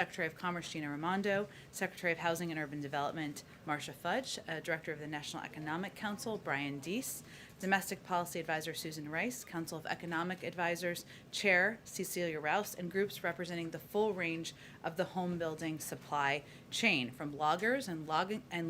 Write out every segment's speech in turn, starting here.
Secretary of Commerce Gina Raimondo, Secretary of Housing and Urban Development Marcia Fudge, Director of the National Economic Council Brian Deese, Domestic Policy Advisor Susan Rice, Council of Economic Advisors Chair Cecilia Rouse, and groups representing the full range of the home building supply chain, from loggers and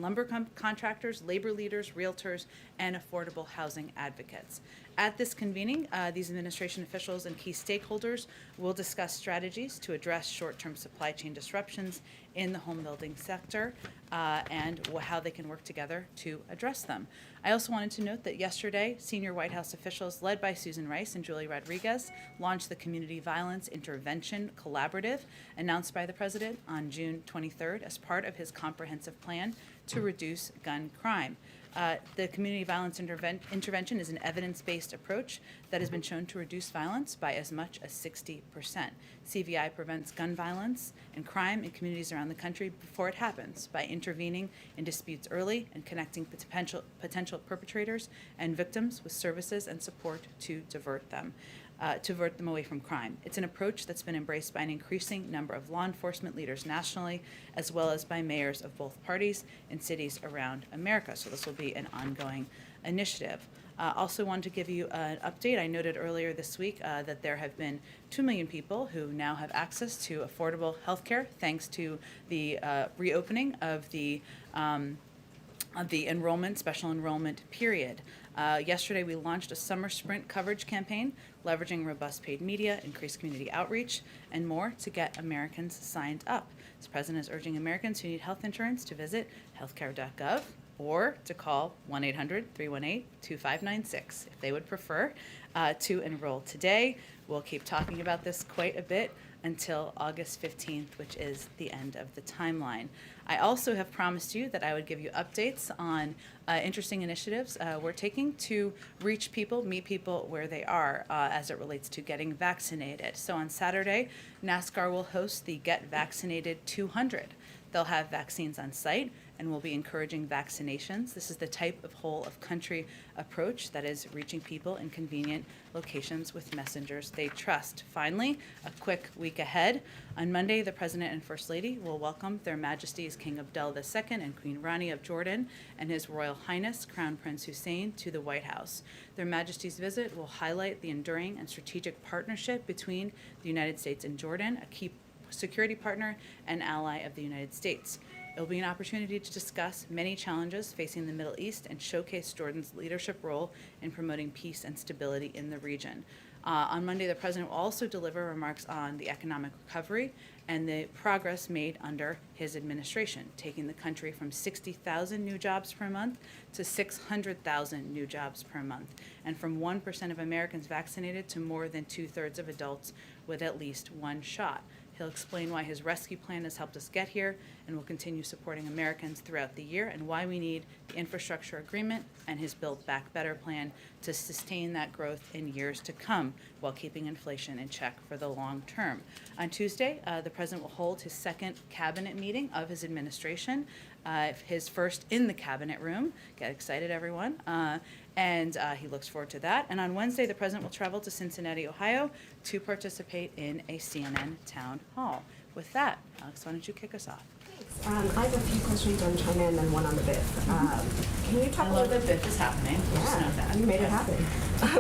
lumber contractors, labor leaders, realtors, and affordable housing advocates. At this convening, these administration officials and key stakeholders will discuss strategies to address short-term supply chain disruptions in the home building sector and how they can work together to address them. I also wanted to note that yesterday, senior White House officials led by Susan Rice and Julie Rodriguez launched the Community Violence Intervention Collaborative, announced by the President on June 23rd as part of his comprehensive plan to reduce gun crime. The community violence intervention is an evidence-based approach that has been shown to reduce violence by as much as 60%. CVI prevents gun violence and crime in communities around the country before it happens by intervening in disputes early and connecting potential perpetrators and victims with services and support to divert them away from crime. It's an approach that's been embraced by an increasing number of law enforcement leaders nationally, as well as by mayors of both parties in cities around America. So this will be an ongoing initiative. Also wanted to give you an update. I noted earlier this week that there have been 2 million people who now have access to affordable health care thanks to the reopening of the special enrollment period. Yesterday, we launched a summer sprint coverage campaign, leveraging robust paid media, increased community outreach, and more to get Americans signed up. The President is urging Americans who need health insurance to visit healthcare.gov or to call 1-800-318-2596 if they would prefer to enroll today. We'll keep talking about this quite a bit until August 15th, which is the end of the timeline. I also have promised you that I would give you updates on interesting initiatives we're taking to reach people, meet people where they are as it relates to getting vaccinated. So on Saturday, Nassar will host the Get Vaccinated 200. They'll have vaccines on site and will be encouraging vaccinations. This is the type of whole-of-country approach that is reaching people in convenient locations with messengers they trust. Finally, a quick week ahead. On Monday, the President and First Lady will welcome Their Majesties King Abdullah II and Queen Rani of Jordan and His Royal Highness Crown Prince Hussein to the White House. Their Majesty's visit will highlight the enduring and strategic partnership between the United States and Jordan, a key security partner and ally of the United States. It will be an opportunity to discuss many challenges facing the Middle East and showcase Jordan's leadership role in promoting peace and stability in the region. On Monday, the President will also deliver remarks on the economic recovery and the progress made under his administration, taking the country from 60,000 new jobs per month to 600,000 new jobs per month, and from 1% of Americans vaccinated to more than 2/3 of adults with at least one shot. He'll explain why his rescue plan has helped us get here and will continue supporting Americans throughout the year, and why we need the infrastructure agreement and his Build Back Better plan to sustain that growth in years to come while keeping inflation in check for the long term. On Tuesday, the President will hold his second cabinet meeting of his administration, his first in the cabinet room. Get excited, everyone. And he looks forward to that. And on Wednesday, the President will travel to Cincinnati, Ohio to participate in a CNN town hall. With that, Alex, why don't you kick us off? Thanks. I have a few questions on China and then one on the BIF. Can you talk a little bit? BIF is happening. Yeah, you made it happen.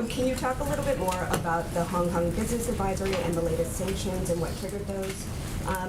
Can you talk a little bit more about the Hong Kong Business Advisory and the latest sanctions and what triggered those?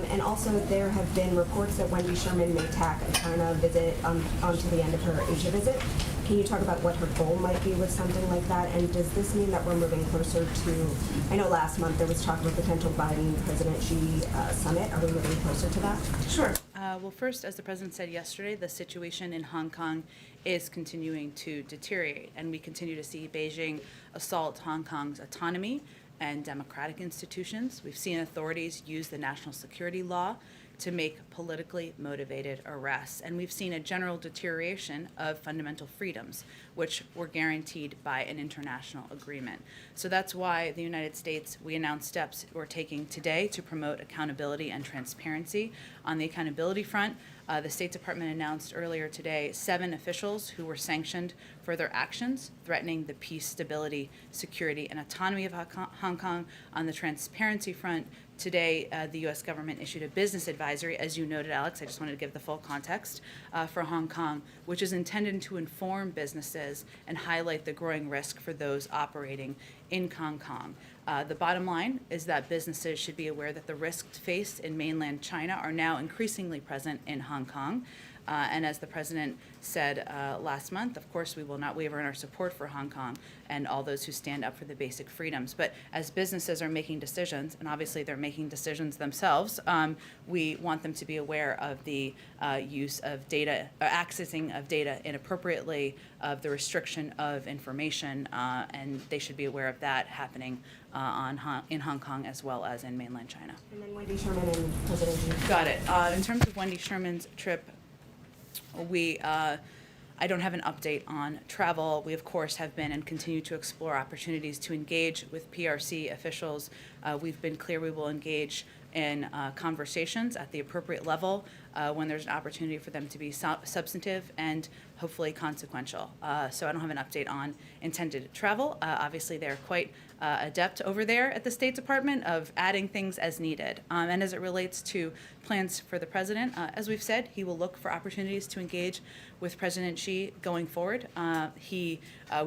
And also, there have been reports that Wendy Sherman may tack a China visit onto the end of her Asia visit. Can you talk about what her goal might be with something like that? And does this mean that we're moving closer to, I know last month there was talk of a potential Biden-President Xi summit. Are we moving closer to that? Sure. Well, first, as the President said yesterday, the situation in Hong Kong is continuing to deteriorate, and we continue to see Beijing assault Hong Kong's autonomy and democratic institutions. We've seen authorities use the national security law to make politically motivated arrests. And we've seen a general deterioration of fundamental freedoms, which were guaranteed by an international agreement. So that's why the United States, we announced steps we're taking today to promote accountability and transparency. On the accountability front, the State Department announced earlier today 7 officials who were sanctioned for their actions threatening the peace, stability, security, and autonomy of Hong Kong. On the transparency front, Today, the U.S. government issued a business advisory, as you noted, Alex. I just wanted to give the full context for Hong Kong, which is intended to inform businesses and highlight the growing risk for those operating in Hong Kong. The bottom line is that businesses should be aware that the risks faced in mainland China are now increasingly present in Hong Kong. And as the president said last month, of course, we will not waver in our support for Hong Kong and all those who stand up for the basic freedoms. But as businesses are making decisions, and obviously they're making decisions themselves, we want them to be aware of the use of data, accessing of data inappropriately, of the restriction of information, and they should be aware of that happening in Hong Kong as well as in mainland China. And then Wendy Sherman and President Xi. Got it. In terms of Wendy Sherman's trip, I don't have an update on travel. We, of course, have been and continue to explore opportunities to engage with PRC officials. We've been clear we will engage in conversations at the appropriate level when there's an opportunity for them to be substantive and hopefully consequential. So I don't have an update on intended travel. Obviously, they're quite adept over there at the State Department of adding things as needed. And as it relates to plans for the president, as we've said, he will look for opportunities to engage with President Xi going forward. We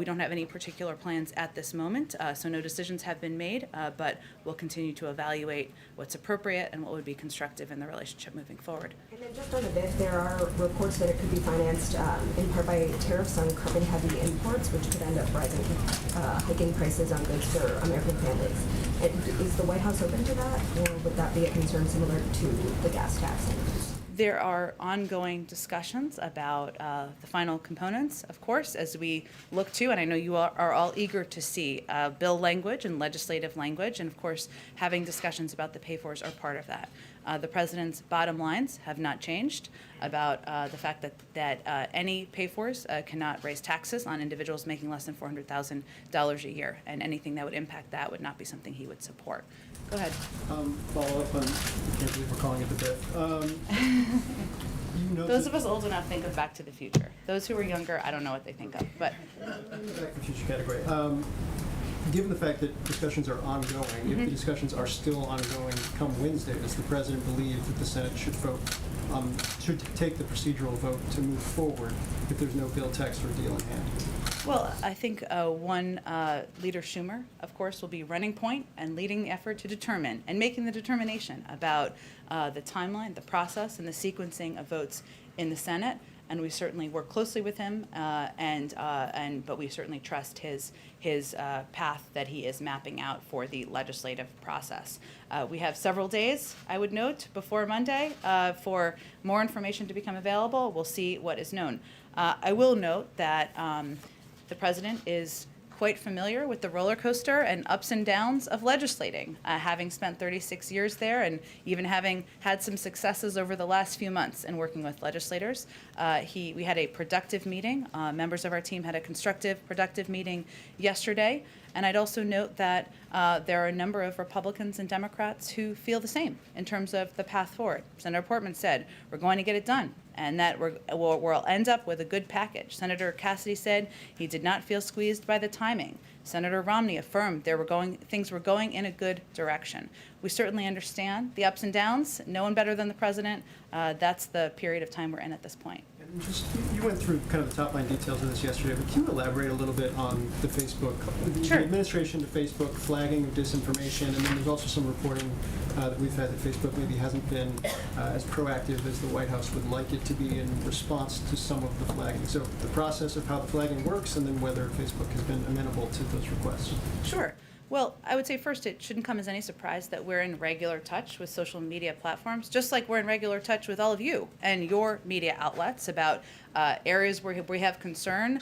don't have any particular plans at this moment, so no decisions have been made, but we'll continue to evaluate what's appropriate and what would be constructive in the relationship moving forward. And then just on the bid, there are reports that it could be financed in part by tariffs on carbon-heavy imports, which could end up hiking prices on goods for American families. Is the White House open to that, or would that be a concern similar to the gas tax? There are ongoing discussions about the final components, of course, as we look to, and I know you are all eager to see bill language and legislative language, and of course, having discussions about the pay-fors are part of that. The president's bottom lines have not changed about the fact that any pay-fors cannot raise taxes on individuals making less than $400,000 a year, and anything that would impact that would not be something he would support. Go ahead. Follow up on, I can't believe we're calling it the BIF. Those of us old enough think of Back to the Future. Those who are younger, I don't know what they think of, but. Back to the Future category. Given the fact that discussions are ongoing, if the discussions are still ongoing come Wednesday, does the president believe that the Senate should should take the procedural vote to move forward if there's no bill text or deal in hand? Well, I think Leader Schumer, of course, will be running point and leading the effort to determine and making the determination about the timeline, the process, and the sequencing of votes in the Senate. And we certainly work closely with him, but we certainly trust his path that he is mapping out for the legislative process. We have several days, I would note, before Monday for more information to become available. We'll see what is known. I will note that the president is quite familiar with the roller coaster and ups and downs of legislating, having spent 36 years there and even having had some successes over the last few months in working with legislators. We had a productive meeting. Members of our team had a constructive, productive meeting yesterday. And I'd also note that there are a number of Republicans and Democrats who feel the same in terms of the path forward. Senator Portman said, we're going to get it done, and that we'll end up with a good package. Senator Cassidy said he did not feel squeezed by the timing. Senator Romney affirmed things were going in a good direction. We certainly understand the ups and downs. No one better than the president. That's the period of time we're in at this point. And just, you went through kind of the top line details of this yesterday, but can you elaborate a little bit on the Facebook, Sure. the administration to Facebook flagging of disinformation, and then there's also some reporting that we've had that Facebook maybe hasn't been as proactive as the White House would like it to be in response to some of the flagging. So the process of how the flagging works, and then whether Facebook has been amenable to those requests. Sure. Well, I would say first, it shouldn't come as any surprise that we're in regular touch with social media platforms, just like we're in regular touch with all of you and your media outlets about areas where we have concern,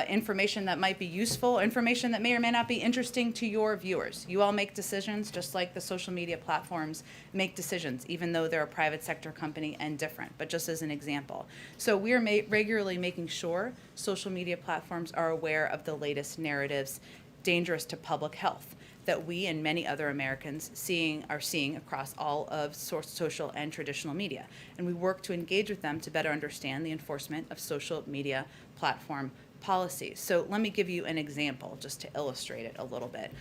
information that might be useful, information that may or may not be interesting to your viewers. You all make decisions just like the social media platforms make decisions, even though they're a private sector company and different, but just as an example. So we are regularly making sure social media platforms are aware of the latest narratives dangerous to public health that we and many other Americans are seeing across all of social and traditional media. And we work to engage with them to better understand the enforcement of social media platform policies. So let me give you an example just to illustrate it a little bit.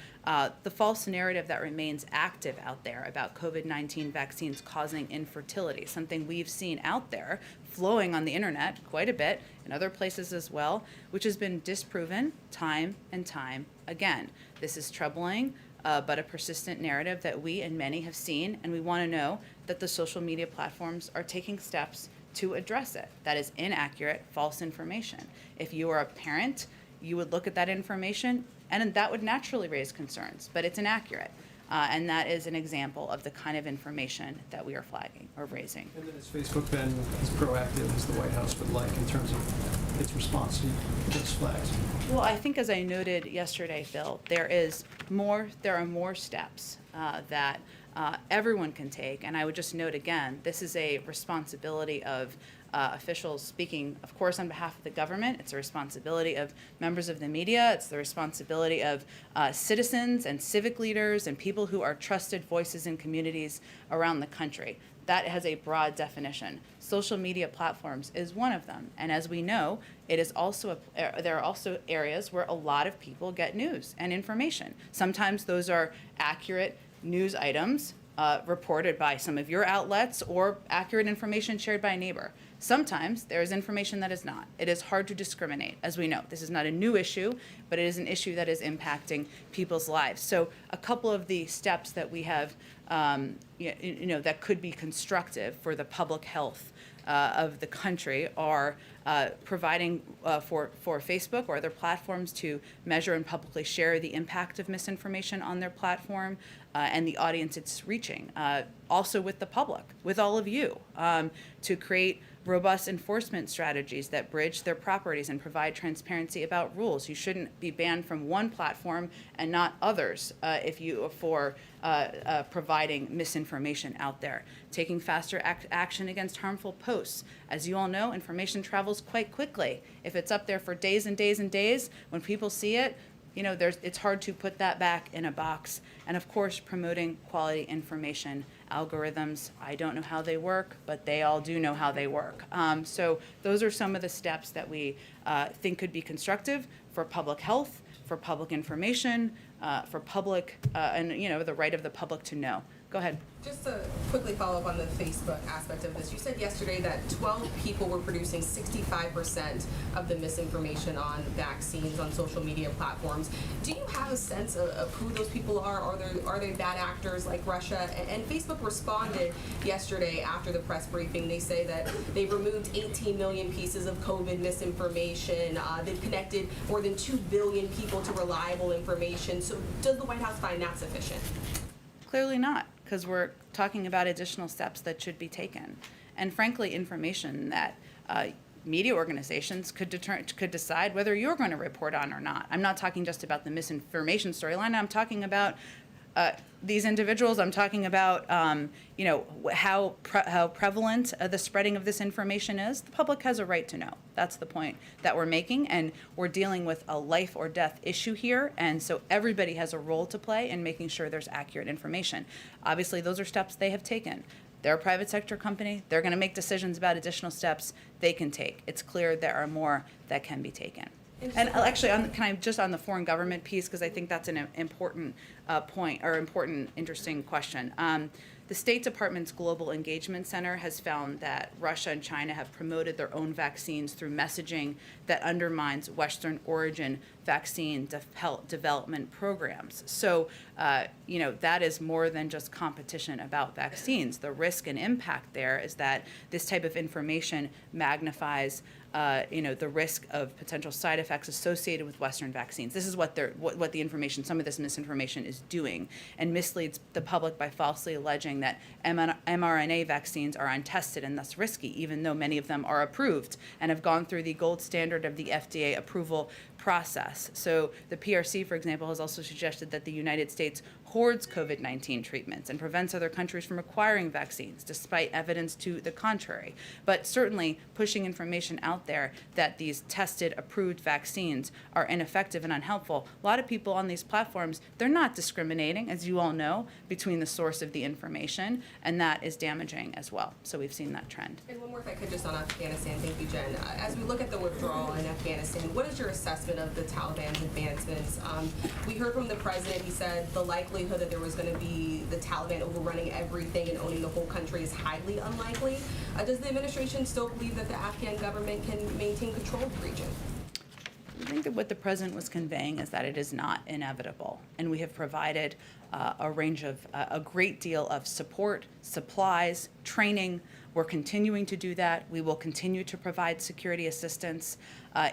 The false narrative that remains active out there about COVID-19 vaccines causing infertility, something we've seen out there flowing on the internet quite a bit, in other places as well, which has been disproven time and time again. This is troubling, but a persistent narrative that we and many have seen, and we want to know that the social media platforms are taking steps to address it. That is inaccurate, false information. If you are a parent, you would look at that information, and that would naturally raise concerns, but it's inaccurate. And that is an example of the kind of information that we are flagging or raising. And then is Facebook then as proactive as the White House would like in terms of its response to those flags? Well, I think as I noted yesterday, Phil, there are more steps that everyone can take. And I would just note again, this is a responsibility of officials speaking, of course, on behalf of the government. It's a responsibility of members of the media. It's the responsibility of citizens and civic leaders and people who are trusted voices in communities around the country. That has a broad definition. Social media platforms is one of them. And as we know, it is also there are also areas where a lot of people get news and information. Sometimes those are accurate news items reported by some of your outlets or accurate information shared by a neighbor. Sometimes there is information that is not. It is hard to discriminate, as we know. This is not a new issue, but it is an issue that is impacting people's lives. So a couple of the steps that we have, that could be constructive for the public health of the country are providing for Facebook or other platforms to measure and publicly share the impact of misinformation on their platform and the audience it's reaching. Also with the public, with all of you, to create robust enforcement strategies that bridge their properties and provide transparency about rules. You shouldn't be banned from one platform and not others for providing misinformation out there. Taking faster action against harmful posts. As you all know, information travels quite quickly. If it's up there for days and days and days, when people see it, it's hard to put that back in a box. And of course, promoting quality information. Algorithms, I don't know how they work, but they all do know how they work. So those are some of the steps that we think could be constructive for public health, for public information, for public, and the right of the public to know. Go ahead. Just to quickly follow up on the Facebook aspect of this, you said yesterday that 12 people were producing 65% of the misinformation on vaccines on social media platforms. Do you have a sense of who those people are? Are they bad actors like Russia? And Facebook responded yesterday after the press briefing. They say that they've removed 18 million pieces of COVID misinformation. They've connected more than 2 billion people to reliable information. So does the White House find that sufficient? Clearly not, because we're talking about additional steps that should be taken. And frankly, information that media organizations could decide whether you're going to report on or not. I'm not talking just about the misinformation storyline. I'm talking about these individuals. I'm talking about how prevalent the spreading of this information is. The public has a right to know. That's the point that we're making, and we're dealing with a life or death issue here, and so everybody has a role to play in making sure there's accurate information. Obviously, those are steps they have taken. They're a private sector company. They're going to make decisions about additional steps they can take. It's clear there are more that can be taken. And actually, on the foreign government piece, because I think that's an important point or important, interesting question. The State Department's Global Engagement Center has found that Russia and China have promoted their own vaccines through messaging that undermines Western origin vaccine development programs. So, that is more than just competition about vaccines. The risk and impact there is that this type of information magnifies the risk of potential side effects associated with Western vaccines. This is what the information, some of this misinformation is doing, and misleads the public by falsely alleging that mRNA vaccines are untested and thus risky, even though many of them are approved and have gone through the gold standard of the FDA approval process. So the PRC, for example, has also suggested that the United States hoards COVID-19 treatments and prevents other countries from acquiring vaccines, despite evidence to the contrary. But certainly pushing information out there that these tested, approved vaccines are ineffective and unhelpful. A lot of people on these platforms, they're not discriminating, as you all know, between the source of the information, and that is damaging as well. So we've seen that trend. And one more if I could just on Afghanistan, thank you, Jen. As we look at the withdrawal in Afghanistan, what is your assessment of the Taliban's advancements? We heard from the president, he said the likelihood that there was going to be the Taliban overrunning everything and owning the whole country is highly unlikely. Does the administration still believe that the Afghan government can maintain control of the region? I think that what the president was conveying is that it is not inevitable, and we have provided a range of a great deal of support, supplies, training. We're continuing to do that. We will continue to provide security assistance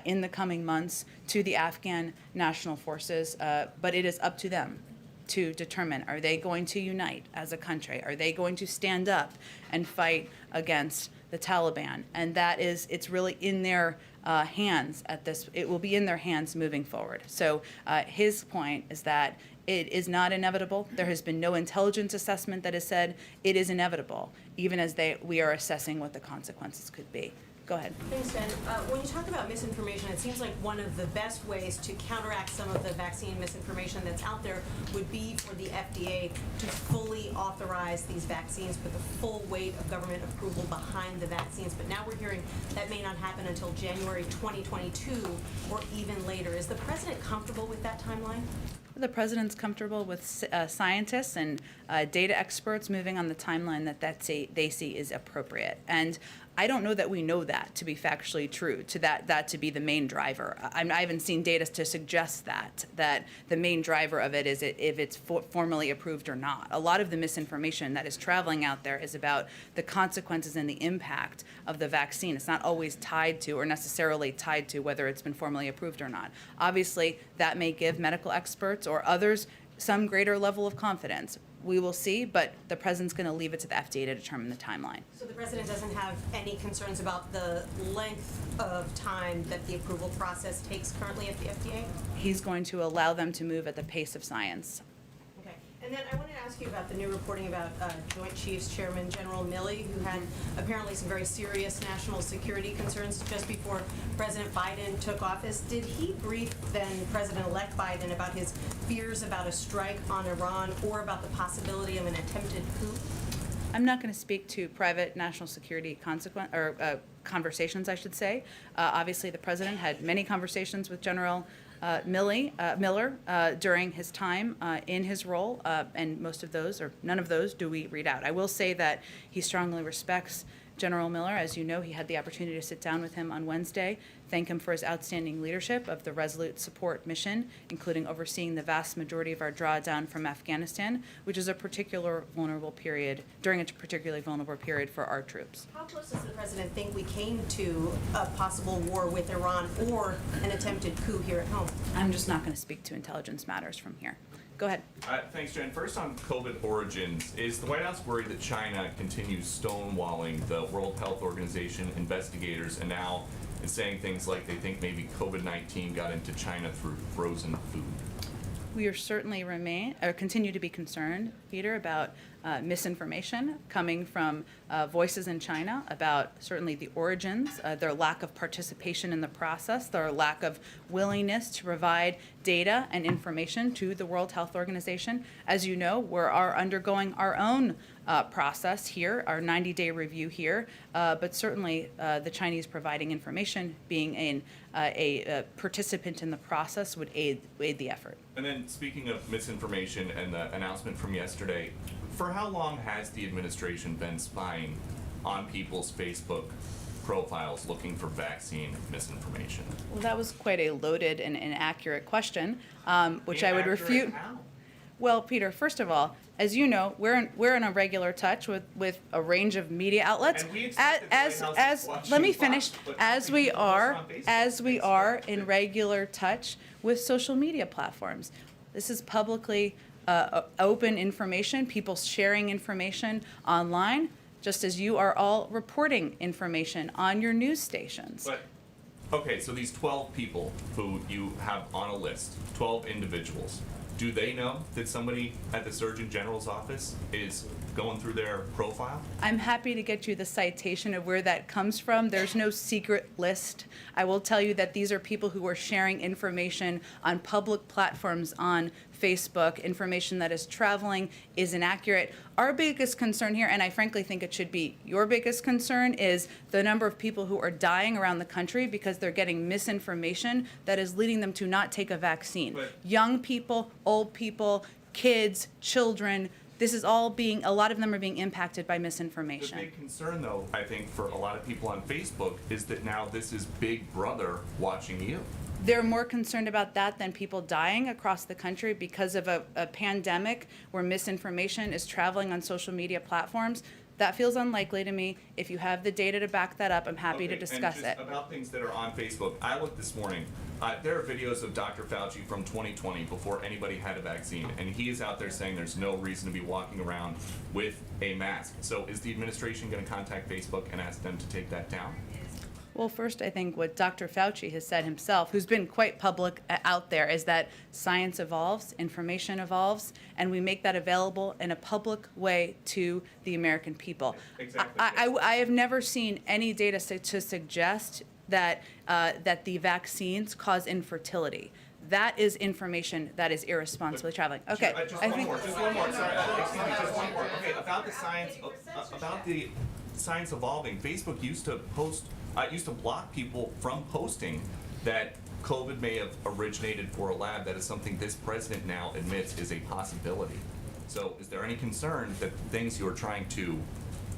in the coming months to the Afghan national forces, but it is up to them to determine, are they going to unite as a country? Are they going to stand up and fight against the Taliban? And that is, it's really in their hands at this, it will be in their hands moving forward. So his point is that it is not inevitable. There has been no intelligence assessment that has said it is inevitable, even as we are assessing what the consequences could be. Go ahead. Thanks, Jen. When you talk about misinformation, it seems like one of the best ways to counteract some of the vaccine misinformation that's out there would be for the FDA to fully authorize these vaccines, put the full weight of government approval behind the vaccines. But now we're hearing that may not happen until January 2022 or even later. Is the president comfortable with that timeline? The president's comfortable with scientists and data experts moving on the timeline that they see is appropriate. And I don't know that we know that to be factually true, to that to be the main driver. I haven't seen data to suggest that the main driver of it is if it's formally approved or not. A lot of the misinformation that is traveling out there is about the consequences and the impact of the vaccine. It's not always tied to or necessarily tied to whether it's been formally approved or not. Obviously, that may give medical experts or others some greater level of confidence. We will see, but the president's going to leave it to the FDA to determine the timeline. So the president doesn't have any concerns about the length of time that the approval process takes currently at the FDA? He's going to allow them to move at the pace of science. Okay. And then I wanted to ask you about the new reporting about Joint Chiefs Chairman General Milley, who had apparently some very serious national security concerns just before President Biden took office. Did he brief then President-elect Biden about his fears about a strike on Iran or about the possibility of an attempted coup? I'm not going to speak to private national security conversations, I should say. Obviously, the president had many conversations with General Miller during his time in his role, and most of those, or none of those, do we read out. I will say that he strongly respects General Miller. As you know, he had the opportunity to sit down with him on Wednesday, thank him for his outstanding leadership of the Resolute Support mission, including overseeing the vast majority of our drawdown from Afghanistan, which is a particularly vulnerable period for our troops. How close does the president think we came to a possible war with Iran or an attempted coup here at home? I'm just not going to speak to intelligence matters from here. Go ahead. Thanks, Jen. First on COVID origins, is the White House worried that China continues stonewalling the World Health Organization investigators and now is saying things like they think maybe COVID-19 got into China through frozen food? We are certainly continue to be concerned, Peter, about misinformation coming from voices in China about certainly the origins, their lack of participation in the process, their lack of willingness to provide data and information to the World Health Organization. As you know, we are undergoing our own process here, our 90-day review here, but certainly the Chinese providing information, being a participant in the process would aid the effort. And then speaking of misinformation and the announcement from yesterday, for how long has the administration been spying on people's Facebook profiles looking for vaccine misinformation? Well, that was quite a loaded and inaccurate question, which I would Inaccurate refute. how? Well, Peter, first of all, as you know, we're in a regular touch with a range of media outlets. And we expect the White House to watch Let me you finish. watch, but As we we post are on Facebook. as we Thanks, are Jen. in regular touch with social media platforms. This is publicly open information. People sharing information online, just as you are all reporting information on your news stations. But Okay, so these 12 people who you have on a list, 12 individuals, do they know that somebody at the Surgeon General's office is going through their profile? I'm happy to get you the citation of where that comes from. There's no secret list. I will tell you that these are people who are sharing information on public platforms on Facebook, information that is traveling, is inaccurate. Our biggest concern here, and I frankly think it should be your biggest concern, is the number of people who are dying around the country because they're getting misinformation that is leading them to not take a vaccine. But- Young people, old people, kids, children, this is all being, a lot of them are being impacted by The misinformation. big concern, though, I think, for a lot of people on Facebook is that now this is Big Brother watching you. They're more concerned about that than people dying across the country because of a pandemic where misinformation is traveling on social media platforms. That feels unlikely to me. If you have the data to back that up, I'm happy to Okay, discuss and it. just about things that are on Facebook, I looked this morning. There are videos of Dr. Fauci from 2020 before anybody had a vaccine, and he is out there saying there's no reason to be walking around with a mask. So is the administration going to contact Facebook and ask them to take that down? Well, first, I think what Dr. Fauci has said himself, who's been quite public out there, is that science evolves, information evolves, and we make that available in a public way to the American people. Exactly. I have never seen any data to suggest that that the vaccines cause infertility. That is information that is irresponsibly traveling. Okay, Just one more. Sorry, excuse me. Just one more. Okay, about the science evolving. Facebook used to block people from posting that COVID may have originated for a lab. That is something this president now admits is a possibility. So, is there any concern that things you are trying to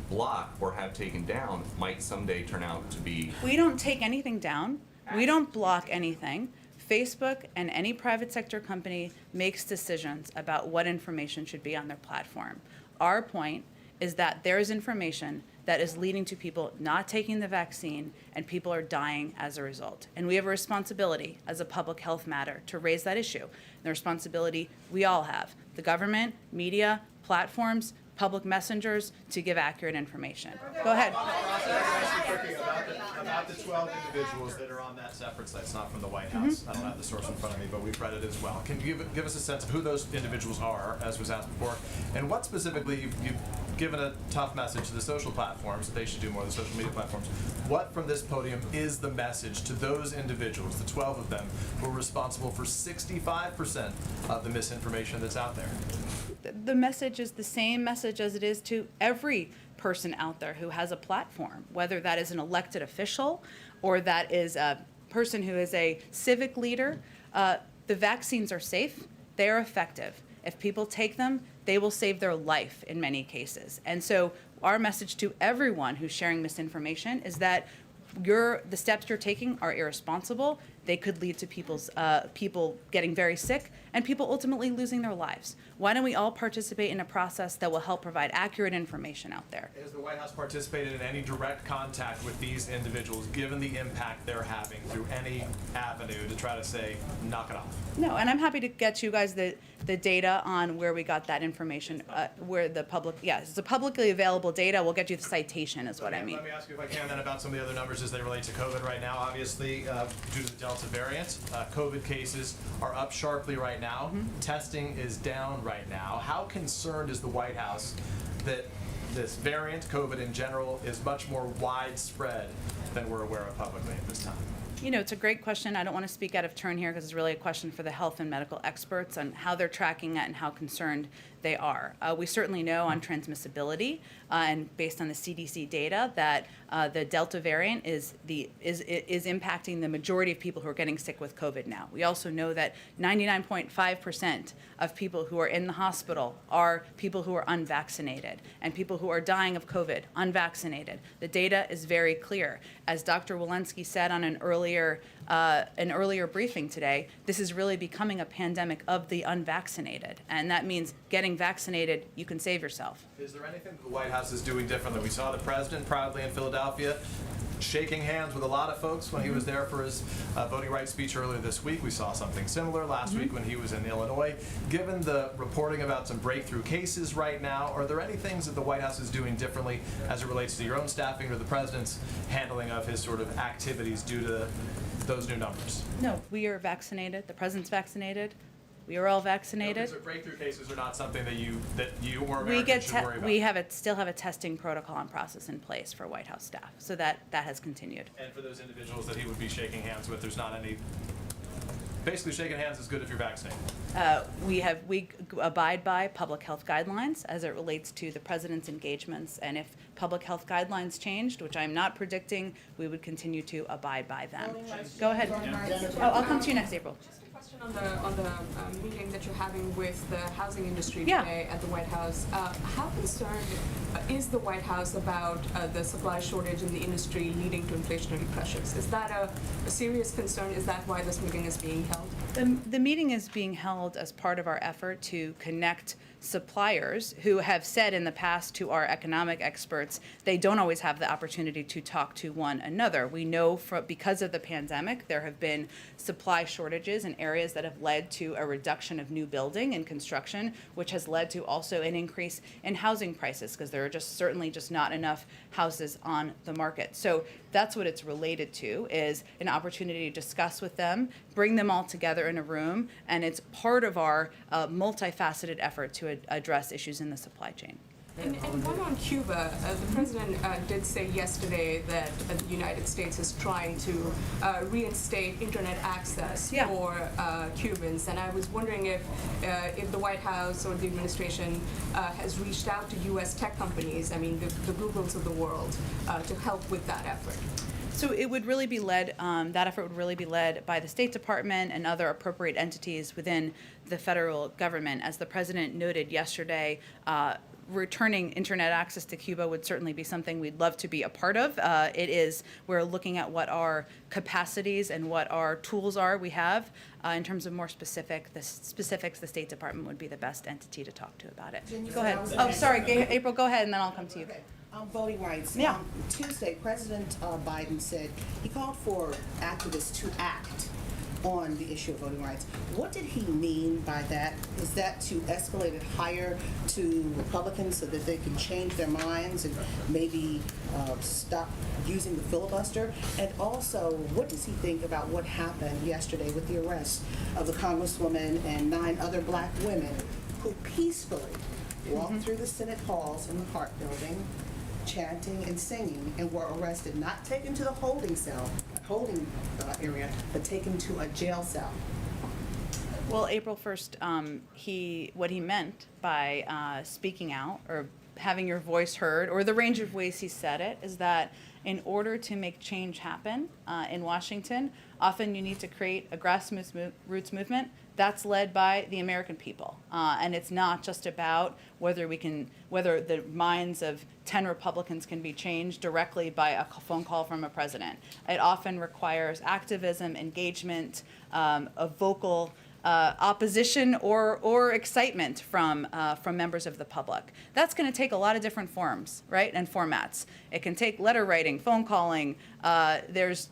block or have taken down might someday turn out to be? We don't take anything down. We don't block anything. Facebook and any private sector company makes decisions about what information should be on their platform. Our point is that there is information that is leading to people not taking the vaccine and people are dying as a result. And we have a responsibility as a public health matter to raise that issue. The responsibility we all have, the government, media, platforms, public messengers, to give accurate information. Go ahead. About the 12 individuals that are on that separate site, it's not from the White House. I don't have the source in front of me, but we've read it as well. Can you give us a sense of who those individuals are, as was asked before, and what specifically you've given a tough message to the social platforms that they should do more, the social media platforms. What from this podium is the message to those individuals, the 12 of them, who are responsible for 65% of the misinformation that's out there? The message is the same message as it is to every person out there who has a platform, whether that is an elected official or that is a person who is a civic leader. The vaccines are safe, they are effective. If people take them, they will save their life in many cases. And so our message to everyone who's sharing misinformation is that the steps you're taking are irresponsible. They could lead to people getting very sick and people ultimately losing their lives. Why don't we all participate in a process that will help provide accurate information out there? Has the White House participated in any direct contact with these individuals, given the impact they're having through any avenue to try to say, knock it off? No, and I'm happy to get you guys the data on where we got that information, where the public, it's a publicly available data. We'll get you the citation is what I mean. Let me ask you if I can then about some of the other numbers as they relate to COVID right now. Obviously, due to the Delta variant, COVID cases are up sharply right now. Testing is down right now. How concerned is the White House that this variant, COVID in general, is much more widespread than we're aware of publicly at this time? You know, it's a great question. I don't want to speak out of turn here because it's really a question for the health and medical experts on how they're tracking it and how concerned they are. We certainly know on transmissibility and based on the CDC data that the Delta variant is impacting the majority of people who are getting sick with COVID now. We also know that 99.5% of people who are in the hospital are people who are unvaccinated and people who are dying of COVID unvaccinated. The data is very clear. As Dr. Walensky said on an earlier briefing today, this is really becoming a pandemic of the unvaccinated, and that means getting vaccinated, you can save yourself. Is there anything that the White House is doing differently? We saw the president proudly in Philadelphia shaking hands with a lot of folks when he was there for his voting rights speech earlier this week. We saw something similar last week when he was in Illinois. Given the reporting about some breakthrough cases right now, are there any things that the White House is doing differently as it relates to your own staffing or the president's handling of his sort of activities due to those new numbers? No, we are vaccinated. The president's vaccinated. We are all vaccinated. So breakthrough cases are not something that you or We Americans should worry about. we still have a testing protocol and process in place for White House staff, so that has continued. And for those individuals that he would be shaking hands with, there's not any. Basically, shaking hands is good if you're vaccinated. We abide by public health guidelines as it relates to the president's engagements, and if public health guidelines changed, which I'm not predicting, we would continue to abide by them. Go ahead. Oh, I'll come to you next, April. Just a question on the meeting that you're having with the housing industry Yeah. today at the White House. How concerned is the White House about the supply shortage in the industry leading to inflationary pressures? Is that a serious concern? Is that why this meeting is being held? The meeting is being held as part of our effort to connect suppliers who have said in the past to our economic experts they don't always have the opportunity to talk to one another. We know because of the pandemic there have been supply shortages in areas that have led to a reduction of new building and construction, which has led to also an increase in housing prices because there are certainly not enough houses on the market. So that's what it's related to, is an opportunity to discuss with them, bring them all together in a room, and it's part of our multifaceted effort to address issues in the supply chain. And one on Cuba, the president did say yesterday that the United States is trying to reinstate internet access Yeah. for Cubans, and I was wondering if the White House or the administration has reached out to U.S. tech companies, I mean the Googles of the world, to help with that effort. So it would really be led, that effort would really be led by the State Department and other appropriate entities within the federal government. As the president noted yesterday, returning internet access to Cuba would certainly be something we'd love to be a part of. We're looking at what our capacities and what our tools are we have. In terms of more specifics, the State Department would be the best entity to talk to about it. Go ahead. Oh, sorry, April, go ahead, and then I'll come to you. Okay. Voting rights. Yeah. Tuesday, President Biden said he called for activists to act on the issue of voting rights. What did he mean by that? Is that to escalate it higher to Republicans so that they can change their minds and maybe stop using the filibuster? And also, what does he think about what happened yesterday with the arrest of the Congresswoman and 9 other black women who peacefully walked through the Senate halls in the Hart Building, chanting and singing, and were arrested, not taken to the holding area, but taken to a jail cell? Well, April 1st, what he meant by speaking out or having your voice heard, or the range of ways he said it, is that in order to make change happen in Washington, often you need to create a grassroots movement that's led by the American people. And it's not just about whether the minds of 10 Republicans can be changed directly by a phone call from a president. It often requires activism, engagement, a vocal opposition or excitement from members of the public. That's going to take a lot of different forms, right, and formats. It can take letter writing, phone calling. There's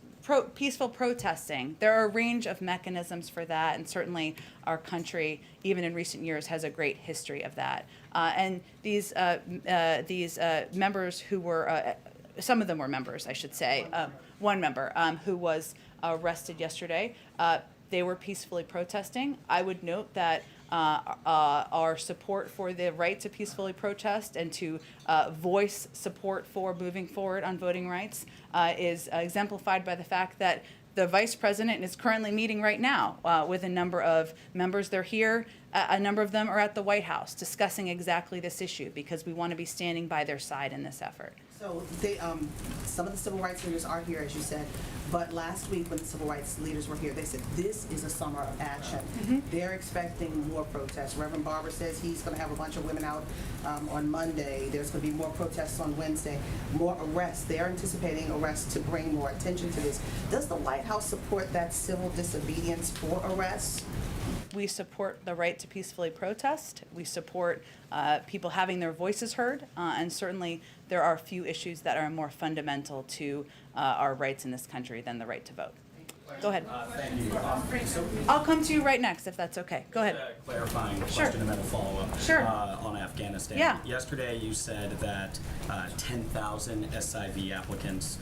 peaceful protesting. There are a range of mechanisms for that, and certainly our country, even in recent years, has a great history of that. And these members who were, some of them were members, I should say, one member who was arrested yesterday, they were peacefully protesting. I would note that our support for the right to peacefully protest and to voice support for moving forward on voting rights is exemplified by the fact that the vice president is currently meeting right now with a number of members. They're here. A number of them are at the White House discussing exactly this issue because we want to be standing by their side in this effort. So some of the civil rights leaders are here, as you said, but last week when the civil rights leaders were here, they said this is a summer of action. They're expecting more protests. Reverend Barber says he's going to have a bunch of women out on Monday. There's going to be more protests on Wednesday, more arrests. They're anticipating arrests to bring more attention to this. Does the White House support that civil disobedience for arrests? We support the right to peacefully protest. We support people having their voices heard, and certainly there are a few issues that are more fundamental to our rights in this country than the right to vote. Go ahead. Thank you. I'll come to you right next, if that's okay. Go ahead. Just a clarifying Sure. question and then a follow-up. Sure. On Afghanistan. Yeah. Yesterday you said that 10,000 SIV applicants,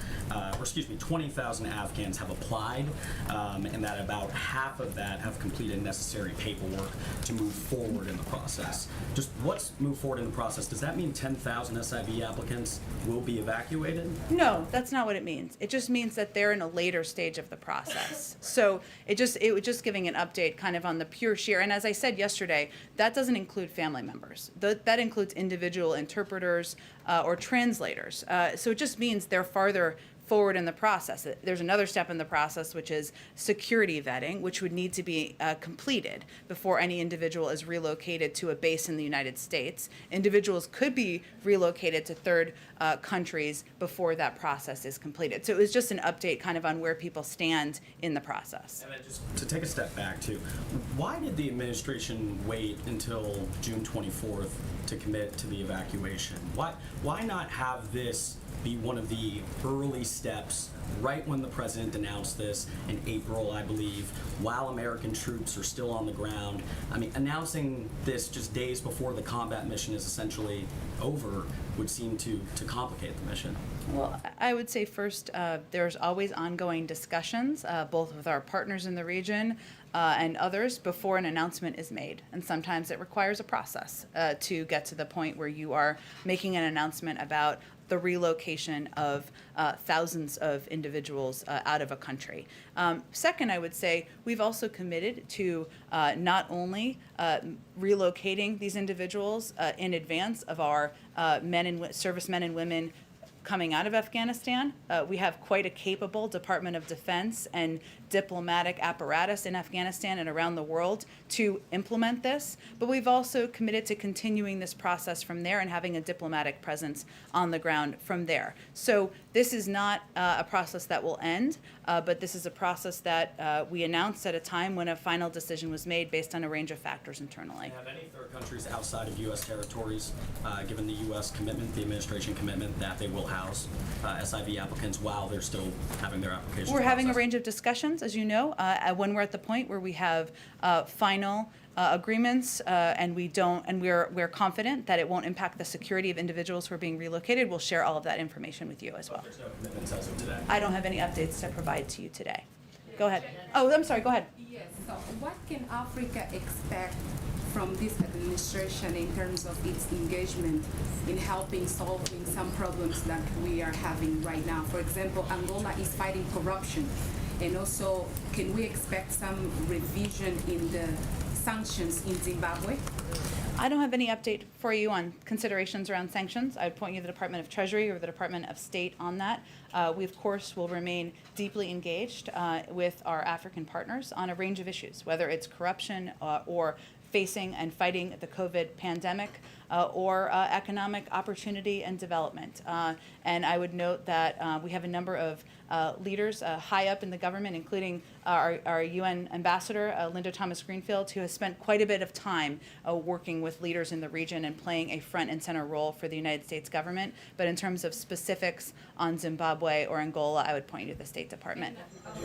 20,000 Afghans have applied, and that about half of that have completed necessary paperwork to move forward in the process. Just what's move forward in the process? Does that mean 10,000 SIV applicants will be evacuated? No, that's not what it means. It just means that they're in a later stage of the process. So it was just giving an update kind of on the pure sheer. And as I said yesterday, that doesn't include family members. That includes individual interpreters or translators. So it just means they're farther forward in the process. There's another step in the process, which is security vetting, which would need to be completed before any individual is relocated to a base in the United States. Individuals could be relocated to third countries before that process is completed. So it was just an update kind of on where people stand in the process. And then just to take a step back too, why did the administration wait until June 24th to commit to the evacuation? Why not have this be one of the early steps right when the president announced this in April, I believe, while American troops are still on the ground? I mean, announcing this just days before the combat mission is essentially over would seem to complicate the mission. Well, I would say first, there's always ongoing discussions, both with our partners in the region and others, before an announcement is made. And sometimes it requires a process to get to the point where you are making an announcement about the relocation of thousands of individuals out of a country. Second, I would say we've also committed to not only relocating these individuals in advance of our servicemen and women coming out of Afghanistan. We have quite a capable Department of Defense and diplomatic apparatus in Afghanistan and around the world to implement this, but we've also committed to continuing this process from there and having a diplomatic presence on the ground from there. So this is not a process that will end, but this is a process that we announced at a time when a final decision was made based on a range of factors internally. Have any third countries outside of U.S. territories given the U.S. commitment, the administration commitment, that they will house SIV applicants while they're still having their applications We're having a processed? range of discussions, as you know, when we're at the point where we have final agreements, and we're confident that it won't impact the security of individuals who are being relocated. We'll share all of that information with you as well. There's no commitments as of today. I don't have any updates to provide to you today. Go ahead. Oh, I'm sorry. Go ahead. Yes, so what can Africa expect from this administration in terms of its engagement in helping solving some problems that we are having right now? For example, Angola is fighting corruption, and also can we expect some revision in the sanctions in Zimbabwe? I don't have any update for you on considerations around sanctions. I would point you to the Department of Treasury or the Department of State on that. We, of course, will remain deeply engaged with our African partners on a range of issues, whether it's corruption or facing and fighting the COVID pandemic or economic opportunity and development. And I would note that we have a number of leaders high up in the government, including our UN ambassador, Linda Thomas-Greenfield, who has spent quite a bit of time working with leaders in the region and playing a front and center role for the United States government. But in terms of specifics on Zimbabwe or Angola, I would point you to the State Department.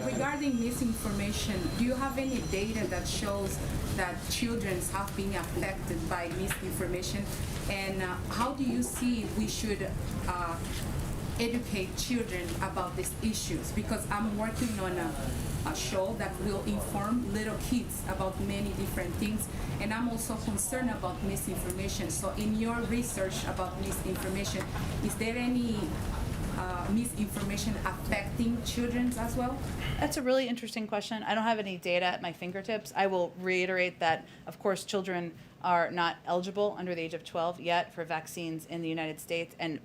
Regarding misinformation, do you have any data that shows that children have been affected by misinformation? And how do you see we should educate children about these issues? Because I'm working on a show that will inform little kids about many different things, and I'm also concerned about misinformation. So in your research about misinformation, is there any misinformation affecting children as well? That's a really interesting question. I don't have any data at my fingertips. I will reiterate that, of course, children are not eligible under the age of 12 yet for vaccines in the United States, and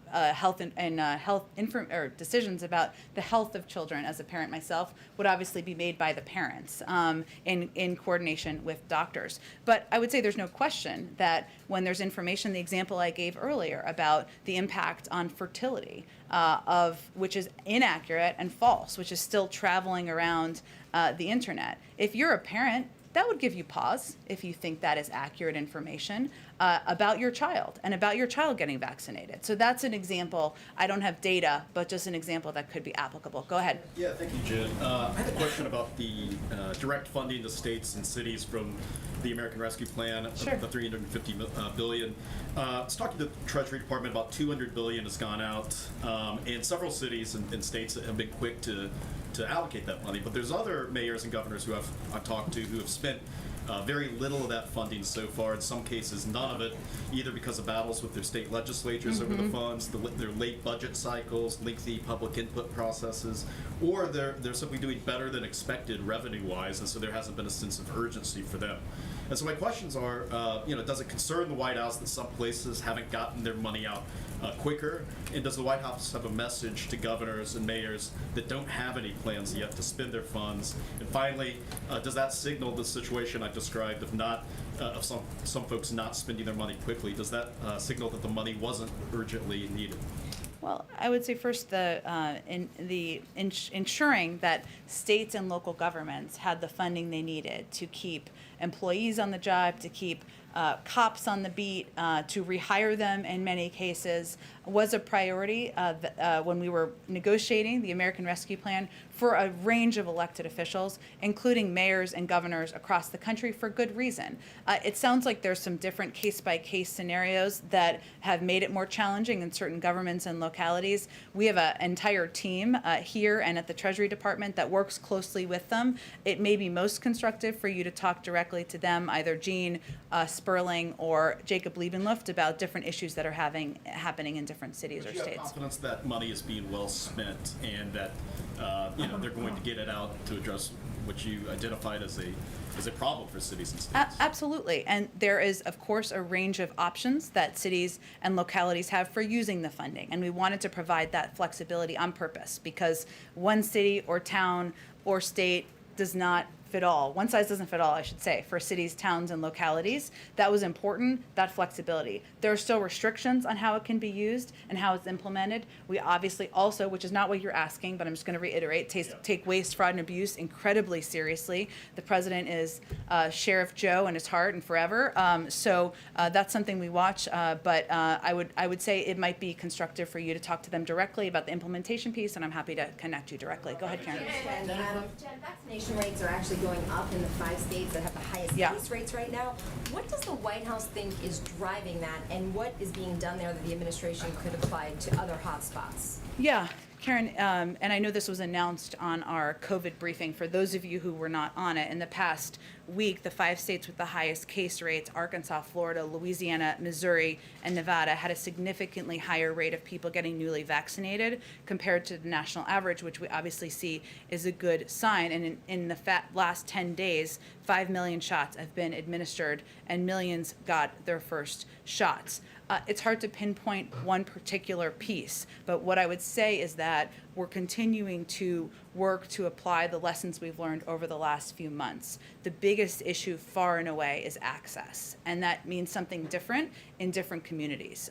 decisions about the health of children as a parent myself would obviously be made by the parents in coordination with doctors. But I would say there's no question that when there's information, the example I gave earlier about the impact on fertility, which is inaccurate and false, which is still traveling around the internet. If you're a parent, that would give you pause if you think that is accurate information. about your child and about your child getting vaccinated. So that's an example. I don't have data, but just an example that could be applicable. Go ahead. Yeah, thank you, Jen. I had a question about the direct funding to states and cities from the American Rescue Plan, Sure. the $350 billion. I was talking to the Treasury Department, about $200 billion has gone out, and several cities and states have been quick to allocate that money. But there's other mayors and governors who I've talked to who have spent very little of that funding so far. In some cases, none of it, either because of battles with their state legislatures over the funds, their late budget cycles, lengthy public input processes, or they're simply doing better than expected revenue-wise, and so there hasn't been a sense of urgency for them. And so my questions are, does it concern the White House that some places haven't gotten their money out quicker? And does the White House have a message to governors and mayors that don't have any plans yet to spend their funds? And finally, does that signal the situation I described of some folks not spending their money quickly? Does that signal that the money wasn't urgently needed? Well, I would say first ensuring that states and local governments had the funding they needed to keep employees on the job, to keep cops on the beat, to rehire them in many cases, was a priority when we were negotiating the American Rescue Plan for a range of elected officials, including mayors and governors across the country, for good reason. It sounds like there's some different case-by-case scenarios that have made it more challenging in certain governments and localities. We have an entire team here and at the Treasury Department that works closely with them. It may be most constructive for you to talk directly to them, either Jean Sperling or Jacob Liebenluft, about different issues that are happening in different cities or Do you have states. confidence that money is being well spent and that they're going to get it out to address what you identified as a problem for cities and states? Absolutely. And there is, of course, a range of options that cities and localities have for using the funding. And we wanted to provide that flexibility on purpose because one city or town or state does not fit all. One size doesn't fit all, I should say, for cities, towns, and localities. That was important, that flexibility. There are still restrictions on how it can be used and how it's implemented. We obviously also, which is not what you're asking, but I'm just going to reiterate, take waste, fraud, and abuse incredibly seriously. The president is Sheriff Joe in his heart and forever. So that's something we watch. But I would say it might be constructive for you to talk to them directly about the implementation piece, and I'm happy to connect you directly. Go ahead, Karen. Jen, vaccination rates are actually going up in the 5 states that have the highest case rates right now. What does the White House think is driving that, and what is being done there that the administration could apply to other hotspots? Yeah, Karen, and I know this was announced on our COVID briefing. For those of you who were not on it, in the past week, the 5 states with the highest case rates, Arkansas, Florida, Louisiana, Missouri, and Nevada, had a significantly higher rate of people getting newly vaccinated compared to the national average, which we obviously see is a good sign. And in the last 10 days, 5 million shots have been administered and millions got their first shots. It's hard to pinpoint one particular piece, but what I would say is that we're continuing to work to apply the lessons we've learned over the last few months. The biggest issue far and away is access, and that means something different in different communities.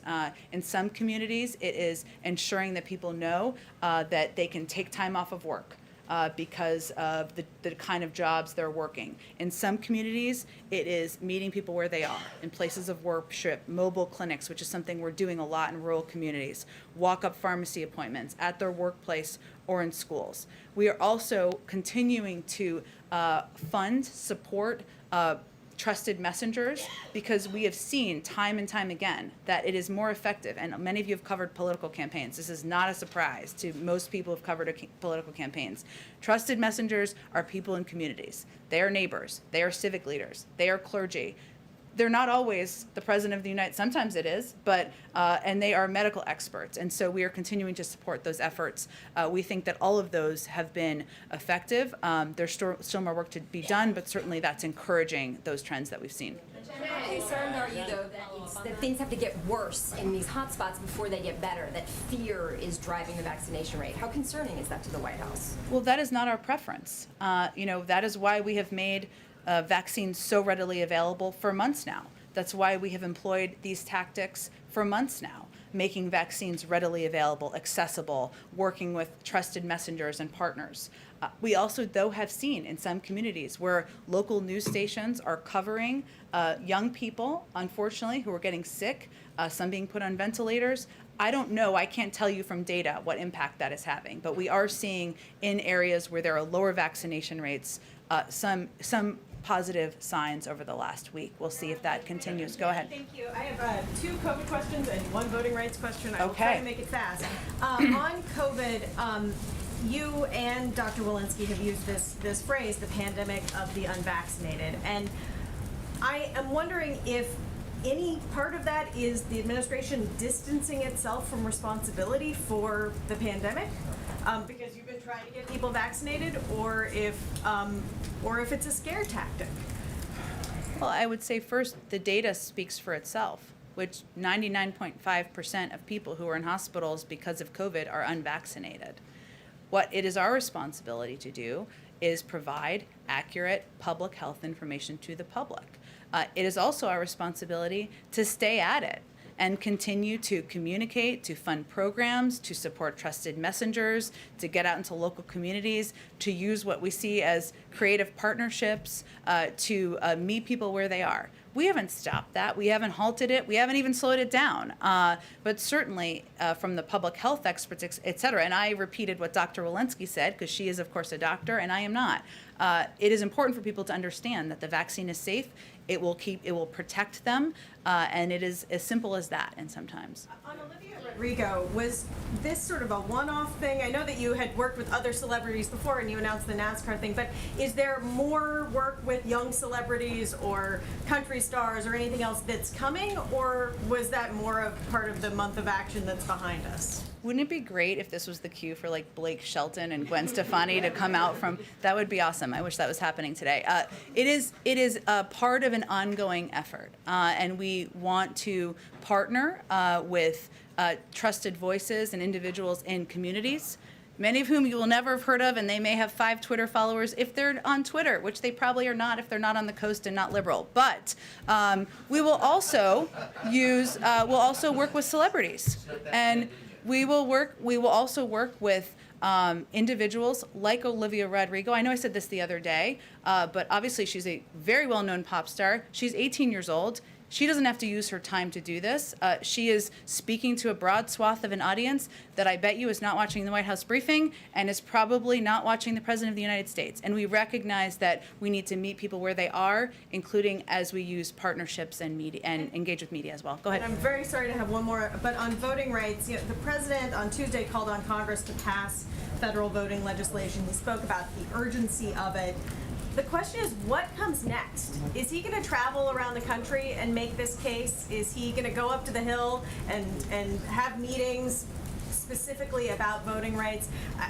In some communities, it is ensuring that people know that they can take time off of work. Because of the kind of jobs they're working. In some communities, it is meeting people where they are, in places of worship, mobile clinics, which is something we're doing a lot in rural communities, walk-up pharmacy appointments at their workplace or in schools. We are also continuing to fund, support, trusted messengers, because we have seen time and time again that it is more effective, and many of you have covered political campaigns. This is not a surprise to most people who have covered political campaigns. Trusted messengers are people in communities. They are neighbors. They are civic leaders. They are clergy. They're not always the president of the United States. Sometimes it is, but and they are medical experts. And so we are continuing to support those efforts. We think that all of those have been effective. There's still more work to be done, but certainly that's encouraging those trends that we've seen. How concerned are you, though, that things have to get worse in these hotspots before they get better, that fear is driving the vaccination rate? How concerning is that to the White House? Well, that is not our preference. That is why we have made vaccines so readily available for months now. That's why we have employed these tactics for months now. making vaccines readily available, accessible, working with trusted messengers and partners. We also, though, have seen in some communities where local news stations are covering young people, unfortunately, who are getting sick, some being put on ventilators. I don't know, I can't tell you from data what impact that is having, but we are seeing in areas where there are lower vaccination rates, some positive signs over the last week. We'll see if that continues. Go ahead. Thank you. I have 2 COVID questions and 1 voting rights question. I will try Okay. to make it fast. On COVID, you and Dr. Walensky have used this phrase, the pandemic of the unvaccinated. And I am wondering if any part of that is the administration distancing itself from responsibility for the pandemic, because you've been trying to get people vaccinated, or if it's a scare tactic. Well, I would say first, the data speaks for itself, which 99.5% of people who are in hospitals because of COVID are unvaccinated. What it is our responsibility to do is provide accurate public health information to the public. It is also our responsibility to stay at it and continue to communicate, to fund programs, to support trusted messengers, to get out into local communities, to use what we see as creative partnerships to meet people where they are. We haven't stopped that. We haven't halted it. We haven't even slowed it down. But certainly from the public health experts, et cetera, and I repeated what Dr. Walensky said, because she is, of course, a doctor, and I am not. It is important for people to understand that the vaccine is safe. It will protect them, and it is as simple as that. And sometimes. On Olivia Rodrigo, was this sort of a one-off thing? I know that you had worked with other celebrities before, and you announced the Nassar thing. But is there more work with young celebrities or country stars or anything else that's coming, or was that more of part of the month of action that's behind us? Wouldn't it be great if this was the cue for like Blake Shelton and Gwen Stefani to come out from? That would be awesome. I wish that was happening today. It is part of an ongoing effort, and we want to partner with trusted voices and individuals in communities, many of whom you will never have heard of, and they may have 5 Twitter followers if they're on Twitter, which they probably are not if they're not on the coast and not liberal. But we will also we'll also work with celebrities, and we will also work with individuals like Olivia Rodrigo. I know I said this the other day, but obviously she's a very well-known pop star. She's 18 years old. She doesn't have to use her time to do this. She is speaking to a broad swath of an audience that I bet you is not watching the White House briefing and is probably not watching the President of the United States. And we recognize that we need to meet people where they are, including as we use partnerships and media and engage with media as well. Go ahead. And I'm very sorry to have one more, but on voting rights, the president on Tuesday called on Congress to pass federal voting legislation. He spoke about the urgency of it. The question is, what comes next? Is he going to travel around the country and make this case? Is he going to go up to the Hill and have meetings specifically about voting rights?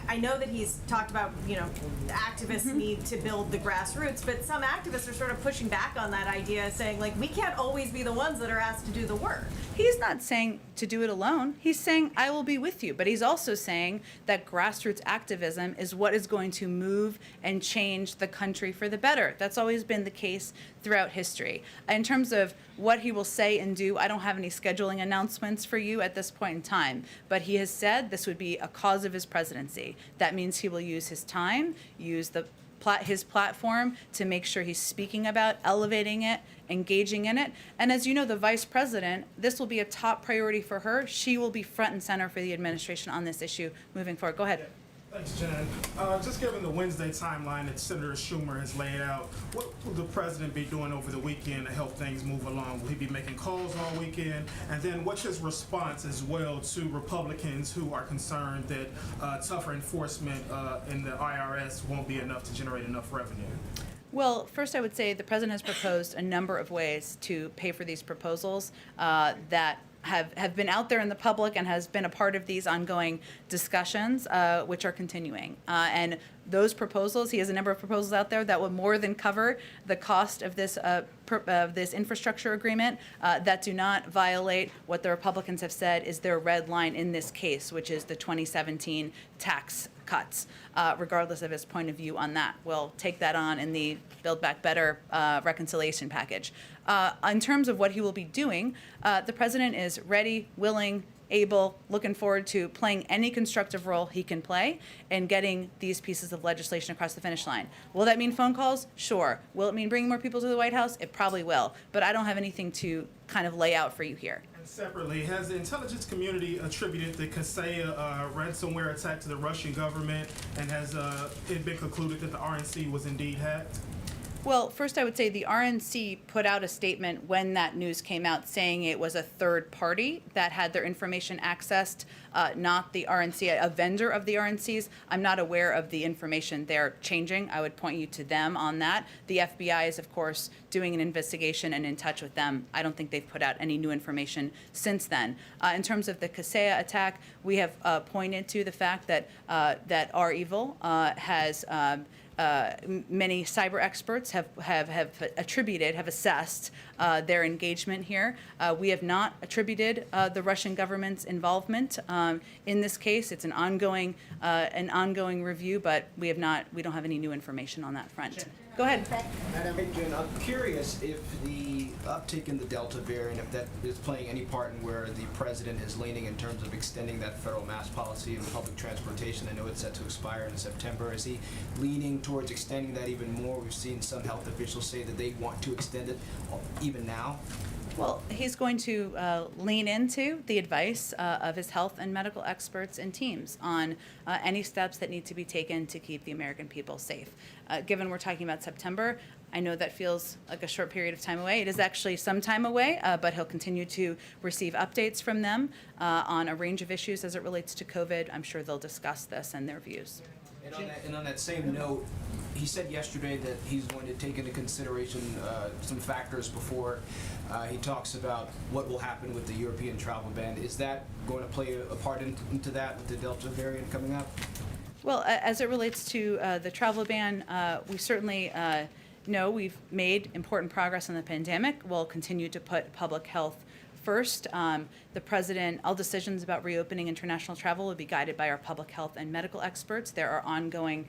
I know that he's talked about, activists need to build the grassroots, but some activists are sort of pushing back on that idea, saying, like, we can't always be the ones that are asked to do the work. He's not saying to do it alone. He's saying, I will be with you. But he's also saying that grassroots activism is what is going to move and change the country for the better. That's always been the case throughout history. In terms of what he will say and do, I don't have any scheduling announcements for you at this point in time. But he has said this would be a cause of his presidency. That means he will use his time, use his platform to make sure he's speaking about elevating it, engaging in it. And as you know, the vice president, this will be a top priority for her. She will be front and center for the administration on this issue moving forward. Go ahead. Thanks, Jen. Just given the Wednesday timeline that Senator Schumer has laid out, what will the president be doing over the weekend to help things move along? Will he be making calls all weekend? And then what's his response as well to Republicans who are concerned that tougher enforcement in the IRS won't be enough to generate enough revenue? Well, first I would say the president has proposed a number of ways to pay for these proposals that have been out there in the public and has been a part of these ongoing discussions, which are continuing. And those proposals, he has a number of proposals out there that will more than cover the cost of this infrastructure agreement that do not violate what the Republicans have said is their red line in this case, which is the 2017 tax cuts, regardless of his point of view on that. We'll take that on in the Build Back Better reconciliation package. In terms of what he will be doing, the president is ready, willing, able, looking forward to playing any constructive role he can play in getting these pieces of legislation across the finish line. Will that mean phone calls? Sure. Will it mean bringing more people to the White House? It probably will. But I don't have anything to kind of lay out for you here. And separately, has the intelligence community attributed the Kaseya ransomware attack to the Russian government, and has it been concluded that the RNC was indeed hacked? Well, first I would say the RNC put out a statement when that news came out saying it was a third party that had their information accessed, not the RNC, a vendor of the RNC's. I'm not aware of the information they're changing. I would point you to them on that. The FBI is, of course, doing an investigation and in touch with them. I don't think they've put out any new information since then. In terms of the Kaseya attack, we have pointed to the fact that that R-Evil has many cyber experts have assessed their engagement here. We have not attributed the Russian government's involvement in this case. It's an ongoing review, but we don't have any new information on that front. Go ahead. Madam Jen, I'm curious if the uptick in the Delta variant, if that is playing any part in where the president is leaning in terms of extending that federal mask policy in public transportation. I know it's set to expire in September. Is he leaning towards extending that even more? We've seen some health officials say that they want to extend it even now. Well, he's going to lean into the advice of his health and medical experts and teams on any steps that need to be taken to keep the American people safe. Given we're talking about September, I know that feels like a short period of time away. It is actually some time away, but he'll continue to receive updates from them on a range of issues as it relates to COVID. I'm sure they'll discuss this and their views. And on that same note, he said yesterday that he's going to take into consideration some factors before he talks about what will happen with the European travel ban. Is that going to play a part into that with the Delta variant coming up? Well, as it relates to the travel ban, we certainly know we've made important progress on the pandemic. We'll continue to put public health first. The president, all decisions about reopening international travel will be guided by our public health and medical experts. There are ongoing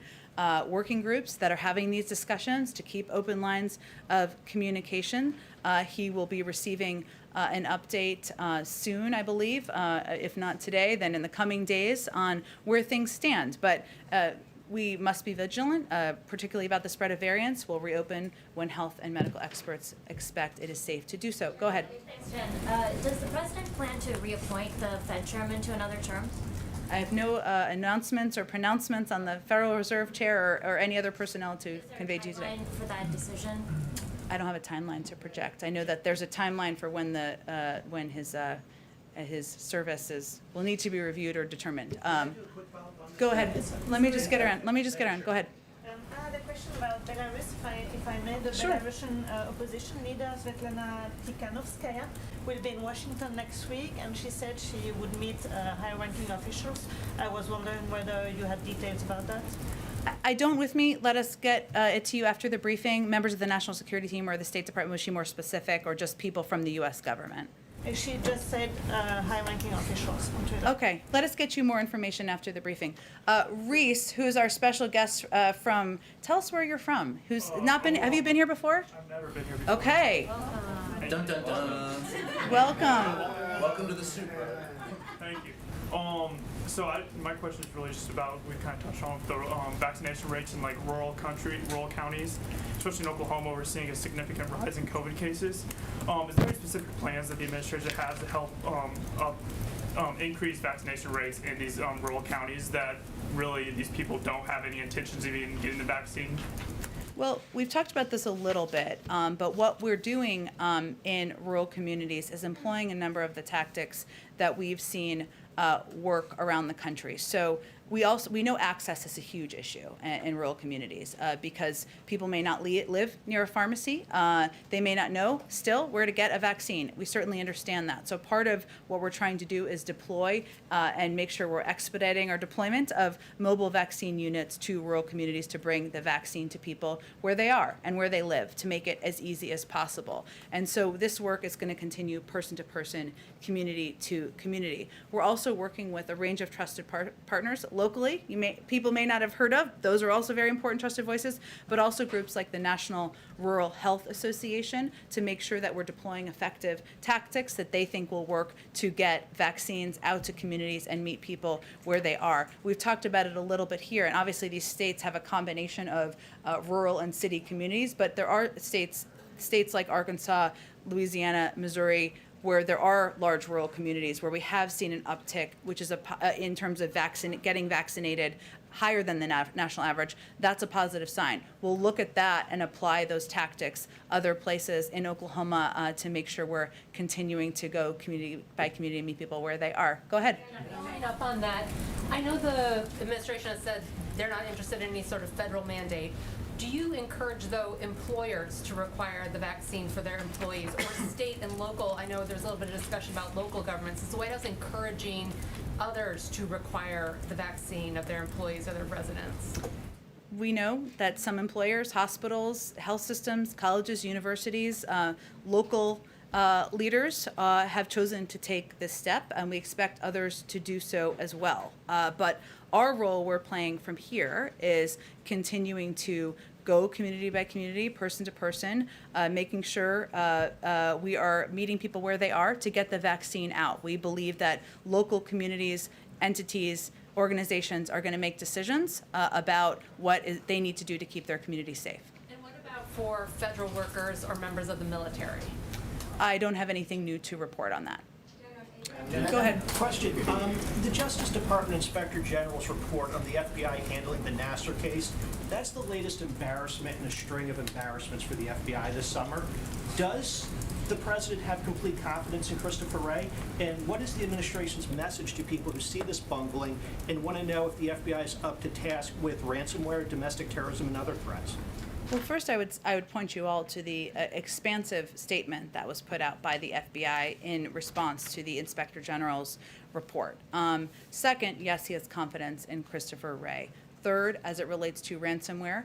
working groups that are having these discussions to keep open lines of communication. He will be receiving an update soon, I believe, if not today, then in the coming days on where things stand. But we must be vigilant, particularly about the spread of variants. We'll reopen when health and medical experts expect it is safe to do so. Go ahead. Thanks, Jen. Does the president plan to reappoint the Fed chairman to another term? I have no announcements or pronouncements on the Federal Reserve Chair or any other personnel to convey to you today. For that decision? I don't have a timeline to project. I know that there's a timeline for when his services will need to be reviewed or determined. Go ahead. Let me just get around. Go ahead. I had a question about Belarus, if I may. The Sure. Belarusian opposition leader, Svetlana Tikhanovskaya, will be in Washington next week, and she said she would meet high-ranking officials. I was wondering whether you had details about that. I don't with me. Let us get it to you after the briefing. Members of the National Security Team or the State Department, was she more specific, or just people from the U.S. government? She just said high-ranking officials on Twitter. Okay, let us get you more information after the briefing. Reese, who is our special guest from, tell us where you're from. Who's not been, have you been here before? I've never been here before. Okay. Dun, dun, dun. Welcome. Welcome to the super. Thank you. So my question is really just about, we kind of touched on the vaccination rates in like rural counties, especially in Oklahoma. We're seeing a significant rise in COVID cases. Is there any specific plans that the administration has to help increase vaccination rates in these rural counties that really these people don't have any intentions of even getting the vaccine? Well, we've talked about this a little bit, but what we're doing in rural communities is employing a number of the tactics that we've seen work around the country. So we know access is a huge issue in rural communities because people may not live near a pharmacy. They may not know still where to get a vaccine. We certainly understand that. So part of what we're trying to do is deploy and make sure we're expediting our deployment of mobile vaccine units to rural communities to bring the vaccine to people where they are and where they live, to make it as easy as possible. And so this work is going to continue person to person, community to community. We're also working with a range of trusted partners locally, people may not have heard of. Those are also very important trusted voices, but also groups like the National Rural Health Association to make sure that we're deploying effective tactics that they think will work to get vaccines out to communities and meet people where they are. We've talked about it a little bit here, and obviously these states have a combination of rural and city communities, but there are states like Arkansas, Louisiana, Missouri, where there are large rural communities where we have seen an uptick, which is in terms of getting vaccinated higher than the national average. That's a positive sign. We'll look at that and apply those tactics other places in Oklahoma to make sure we're continuing to go community by community and meet people where they are. Go ahead. Following up on that, I know the administration has said they're not interested in any sort of federal mandate. Do you encourage, though, employers to require the vaccine for their employees, or state and local? I know there's a little bit of discussion about local governments. Is the White House encouraging others to require the vaccine of their employees or their residents? We know that some employers, hospitals, health systems, colleges, universities, local leaders have chosen to take this step, and we expect others to do so as well. But our role we're playing from here is continuing to go community by community, person to person, making sure we are meeting people where they are to get the vaccine out. We believe that local communities, entities, organizations are going to make decisions about what they need to do to keep their community safe. And what about for federal workers or members of the military? I don't have anything new to report on that. Go ahead. Question. The Justice Department Inspector General's report on the FBI handling the Nassar case, that's the latest embarrassment in a string of embarrassments for the FBI this summer. Does the President have complete confidence in Christopher Wray? And what is the administration's message to people who see this bungling and want to know if the FBI is up to task with ransomware, domestic terrorism, and other threats? Well, first, I would point you all to the expansive statement that was put out by the FBI in response to the Inspector General's report. Second, yes, he has confidence in Christopher Wray. Third, as it relates to ransomware,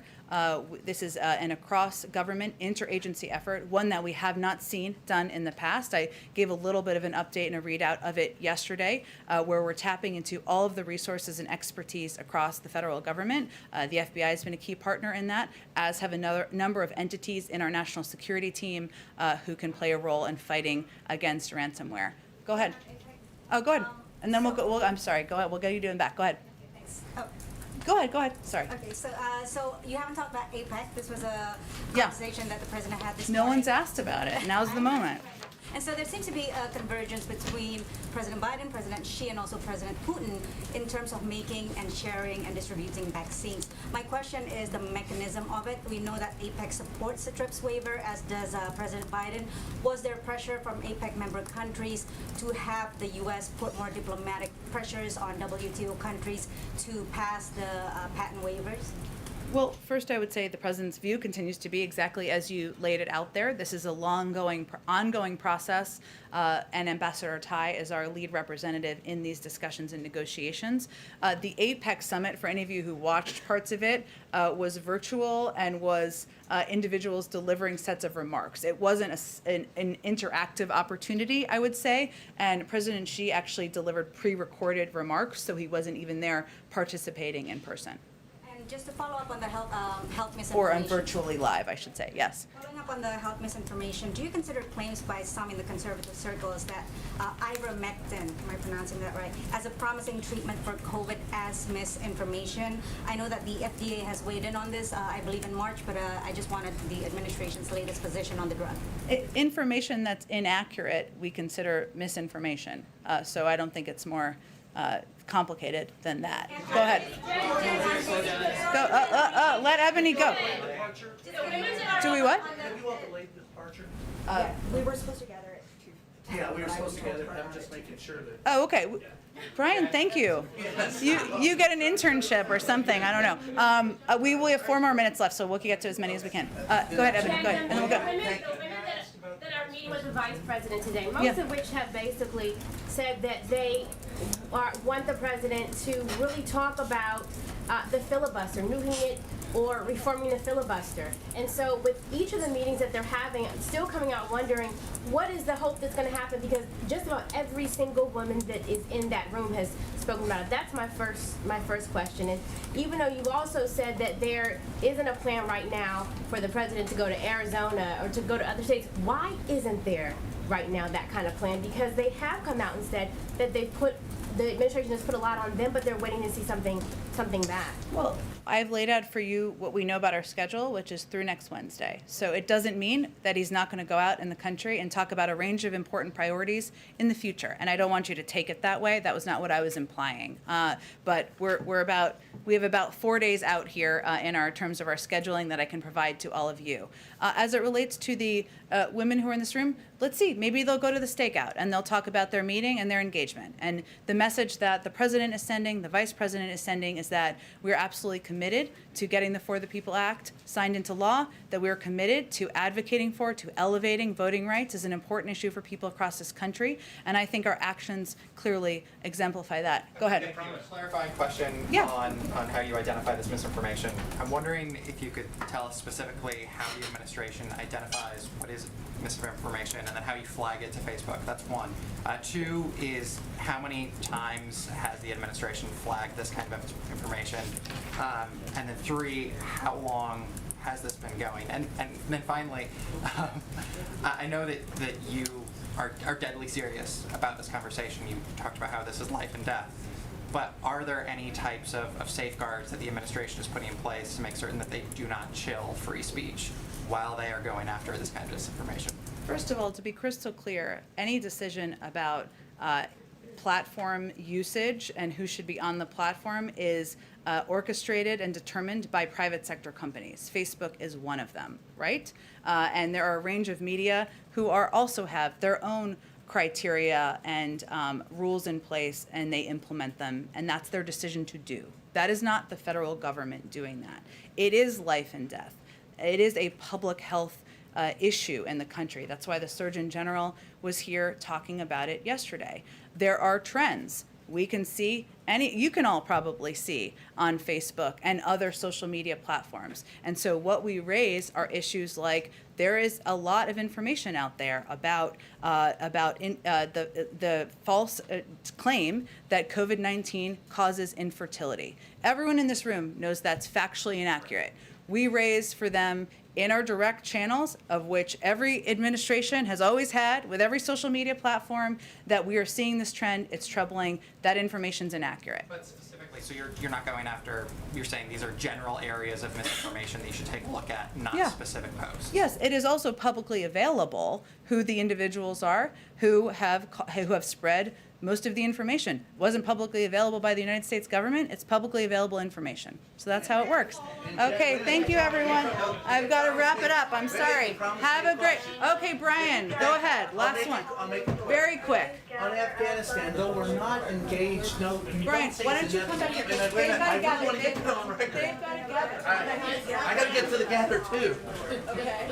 this is an across-government interagency effort, one that we have not seen done in the past. I gave a little bit of an update and a readout of it yesterday, where we're tapping into all of the resources and expertise across the federal government. The FBI has been a key partner in that, as have another number of entities in our national security team who can play a role in fighting against ransomware. Go ahead. Oh, go ahead. And then we'll go. I'm sorry. Go ahead. We'll get you doing back. Go ahead. Thanks. Oh. Go ahead. Sorry. Okay, so you haven't talked about APEC. This was a conversation that the president had this morning. No one's asked about it. Now's the moment. And so there seems to be a convergence between President Biden, President Xi, and also President Putin in terms of making and sharing and distributing vaccines. My question is the mechanism of it. We know that APEC supports the TRIPS waiver, as does President Biden. Was there pressure from APEC member countries to have the U.S. put more diplomatic pressures on WTO countries to pass the patent waivers? Well, first I would say the president's view continues to be exactly as you laid it out there. This is a ongoing process, and Ambassador Tai is our lead representative in these discussions and negotiations. The APEC summit, for any of you who watched parts of it, was virtual and was individuals delivering sets of remarks. It wasn't an interactive opportunity, I would say, and President Xi actually delivered pre-recorded remarks, so he wasn't even there participating in person. Just to follow up on the health misinformation. Or on virtually live, I should say, yes. Following up on the health misinformation, do you consider claims by some in the conservative circles that ivermectin, am I pronouncing that right, as a promising treatment for COVID as misinformation? I know that the FDA has weighed in on this, I believe in March, but I just wanted the administration's latest position on the drug. Information that's inaccurate, we consider misinformation. So I don't think it's more complicated than that. Go ahead. Go. Let Ebony go. Do we what? We were supposed to gather it. Yeah, we were supposed to gather it. I'm just making sure that. Oh, okay. Brian, thank you. You get an internship or something. I don't know. We will have 4 more minutes left, so we'll get to as many as we can. Go ahead, Ebony. Go ahead, and then we'll go. That are meeting with the vice president today, most of which have basically said that they want the president to really talk about the filibuster, moving it or reforming the filibuster. And so with each of the meetings that they're having, I'm still coming out wondering, what is the hope that's going to happen? Because just about every single woman that is in that room has spoken about it. That's my first question. And even though you've also said that there isn't a plan right now for the president to go to Arizona or to go to other states, why isn't there right now that kind of plan? Because they have come out and said that the administration has put a lot on them, but they're waiting to see something back. Well, I've laid out for you what we know about our schedule, which is through next Wednesday. So it doesn't mean that he's not going to go out in the country and talk about a range of important priorities in the future. And I don't want you to take it that way. That was not what I was implying. But we have about 4 days out here in our terms of our scheduling that I can provide to all of you. As it relates to the women who are in this room, let's see, maybe they'll go to the stakeout and they'll talk about their meeting and their engagement. And the message that the president is sending, the vice president is sending, is that we're absolutely committed to getting the For the People Act signed into law, that we're committed to advocating for, to elevating voting rights as an important issue for people across this country. And I think our actions clearly exemplify that. Go ahead. A clarifying question on how you identify this misinformation. I'm wondering if you could tell us specifically how the administration identifies what is misinformation and then how you flag it to Facebook. That's one. Two is how many times has the administration flagged this kind of information? And then three, how long has this been going? And then finally, I know that you are deadly serious about this conversation. You talked about how this is life and death. But are there any types of safeguards that the administration is putting in place to make certain that they do not chill free speech while they are going after this kind of disinformation? First of all, to be crystal clear, any decision about platform usage and who should be on the platform is orchestrated and determined by private sector companies. Facebook is one of them, right? And there are a range of media who also have their own criteria and rules in place, and they implement them, and that's their decision to do. That is not the federal government doing that. It is life and death. It is a public health issue in the country. That's why the Surgeon General was here talking about it yesterday. There are trends. We can see, you can all probably see on Facebook and other social media platforms. And so what we raise are issues like there is a lot of information out there about the false claim that COVID-19 causes infertility. Everyone in this room knows that's factually inaccurate. We raise for them in our direct channels, of which every administration has always had with every social media platform, that we are seeing this trend. It's troubling. That information's inaccurate. But specifically, so you're not going after, you're saying these are general areas of misinformation that you should take a look at, not specific posts. Yes, it is also publicly available who the individuals are who have spread most of the information. It wasn't publicly available by the United States government. It's publicly available information. So that's how it works. Okay, thank you, everyone. I've got to wrap it up. I'm sorry. Have a great... Okay, Brian, go ahead. Last one. Very quick. On Afghanistan, though we're not engaged, Brian, why don't you come back here? They've got to gather. They've got to gather. I got to get to the gather, too. Okay.